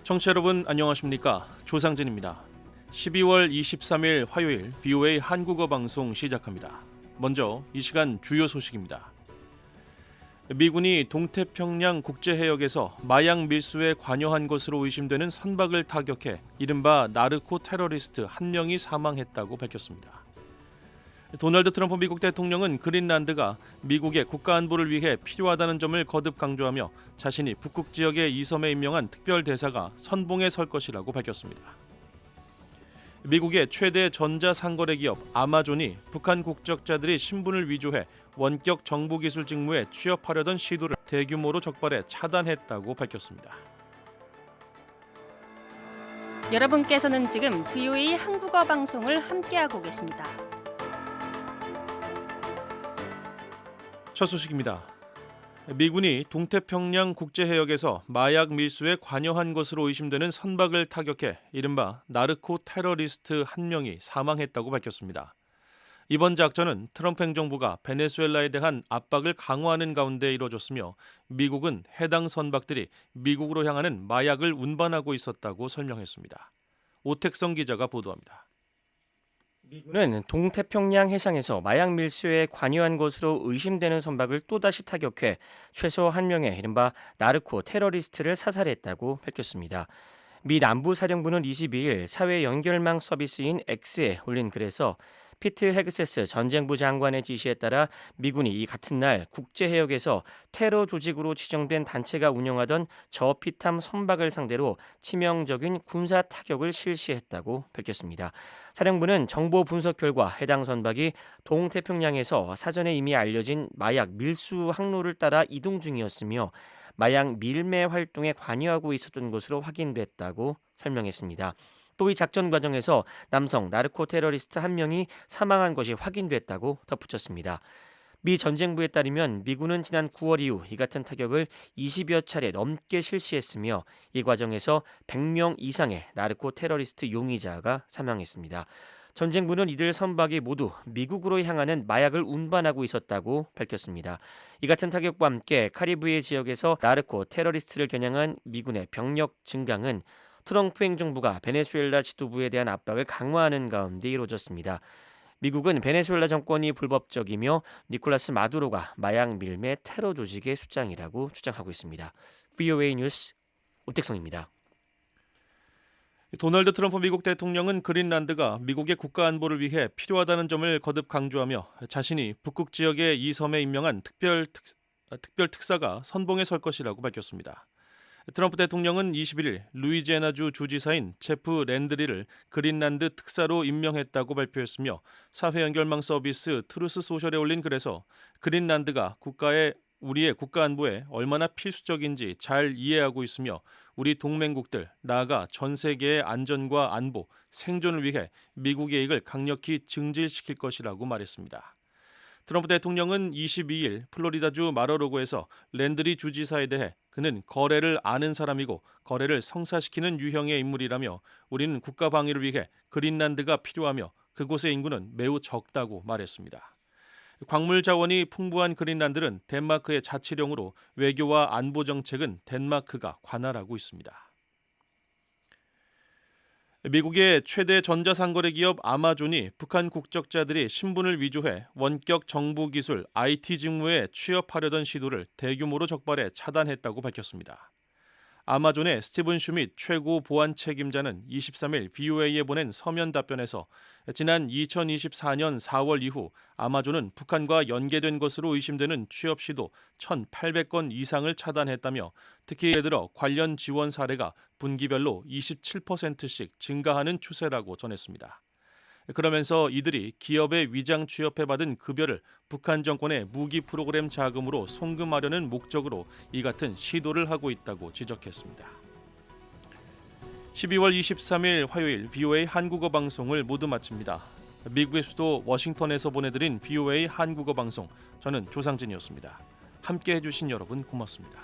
청취자 여러분 안녕하십니까? 조상진입니다. 12월 23일 화요일 VOA 한국어 방송 시작합니다. 먼저 이 시간 주요 소식입니다. 미군이 동태평양 국제해역에서 마약 밀수에 관여한 것으로 의심되는 선박을 타격해 이른바 나르코 테러리스트 한 명이 사망했다고 밝혔습니다. 도널드 트럼프 미국 대통령은 그린란드가 미국의 국가안보를 위해 필요하다는 점을 거듭 강조하며 자신이 북극 지역의 이섬에 임명한 특별대사가 선봉에 설 것이라고 밝혔습니다. 미국의 최대 전자상거래 기업 아마존이 북한 국적자들이 신분을 위조해 원격 정보기술 직무에 취업하려던 시도를 대규모로 적발해 차단했다고 밝혔습니다. 여러분께서는 지금 VOA 한국어 방송을 함께하고 계십니다. 첫 소식입니다. 미군이 동태평양 국제해역에서 마약 밀수에 관여한 것으로 의심되는 선박을 타격해 이른바 나르코 테러리스트 한 명이 사망했다고 밝혔습니다. 이번 작전은 트럼프 행정부가 베네수엘라에 대한 압박을 강화하는 가운데 이뤄졌으며 미국은 해당 선박들이 미국으로 향하는 마약을 운반하고 있었다고 설명했습니다. 오택성 기자가 보도합니다. 미군은 동태평양 해상에서 마약 밀수에 관여한 것으로 의심되는 선박을 또다시 타격해 최소 한 명의 이른바 나르코 테러리스트를 사살했다고 밝혔습니다. 미 남부사령부는 22일 사회 연결망 서비스인 X에 올린 글에서 피트 헤그세스 전쟁부 장관의 지시에 따라 미군이 이 같은 날 국제해역에서 테러 조직으로 지정된 단체가 운영하던 저피탐 선박을 상대로 치명적인 군사 타격을 실시했다고 밝혔습니다. 사령부는 정보 분석 결과 해당 선박이 동태평양에서 사전에 이미 알려진 마약 밀수 항로를 따라 이동 중이었으며 마약 밀매 활동에 관여하고 있었던 것으로 확인됐다고 설명했습니다. 또 이 작전 과정에서 남성 나르코 테러리스트 한 명이 사망한 것이 확인됐다고 덧붙였습니다. 미 전쟁부에 따르면 미군은 지난 9월 이후 이 같은 타격을 20여 차례 넘게 실시했으며 이 과정에서 100명 이상의 나르코 테러리스트 용의자가 사망했습니다. 전쟁부는 이들 선박이 모두 미국으로 향하는 마약을 운반하고 있었다고 밝혔습니다. 이 같은 타격과 함께 카리브해 지역에서 나르코 테러리스트를 겨냥한 미군의 병력 증강은 트럼프 행정부가 베네수엘라 지도부에 대한 압박을 강화하는 가운데 이루어졌습니다. 미국은 베네수엘라 정권이 불법적이며 니콜라스 마두로가 마약 밀매 테러 조직의 수장이라고 주장하고 있습니다. VOA 뉴스 오택성입니다. 도널드 트럼프 미국 대통령은 그린란드가 미국의 국가안보를 위해 필요하다는 점을 거듭 강조하며 자신이 북극 지역의 이 섬에 임명한 특별 특사가 선봉에 설 것이라고 밝혔습니다. 트럼프 대통령은 21일 루이지애나주 주지사인 제프 랜드리를 그린란드 특사로 임명했다고 발표했으며 사회연결망 서비스 트루스 소셜에 올린 글에서 그린란드가 우리의 국가안보에 얼마나 필수적인지 잘 이해하고 있으며 우리 동맹국들, 나아가 전 세계의 안전과 안보, 생존을 위해 미국의 이익을 강력히 증진시킬 것이라고 말했습니다. 트럼프 대통령은 22일 플로리다주 마러로고에서 랜드리 주지사에 대해 그는 거래를 아는 사람이고 거래를 성사시키는 유형의 인물이라며 우리는 국가 방위를 위해 그린란드가 필요하며 그곳의 인구는 매우 적다고 말했습니다. 광물 자원이 풍부한 그린란드는 덴마크의 자치령으로 외교와 안보 정책은 덴마크가 관할하고 있습니다. 미국의 최대 전자상거래 기업 아마존이 북한 국적자들이 신분을 위조해 원격 정보기술 IT 직무에 취업하려던 시도를 대규모로 적발해 차단했다고 밝혔습니다. 아마존의 스티븐 슈밋 최고 보안 책임자는 23일 VOA에 보낸 서면 답변에서 지난 2024년 4월 이후 아마존은 북한과 연계된 것으로 의심되는 취업 시도 1,800건 이상을 차단했다며 특히 예를 들어 관련 지원 사례가 분기별로 27%씩 증가하는 추세라고 전했습니다. 그러면서 이들이 기업에 위장 취업해 받은 급여를 북한 정권의 무기 프로그램 자금으로 송금하려는 목적으로 이 같은 시도를 하고 있다고 지적했습니다. 12월 23일 화요일 VOA 한국어 방송을 모두 마칩니다. 미국의 수도 워싱턴에서 보내드린 VOA 한국어 방송, 저는 조상진이었습니다. 함께해 주신 여러분 고맙습니다.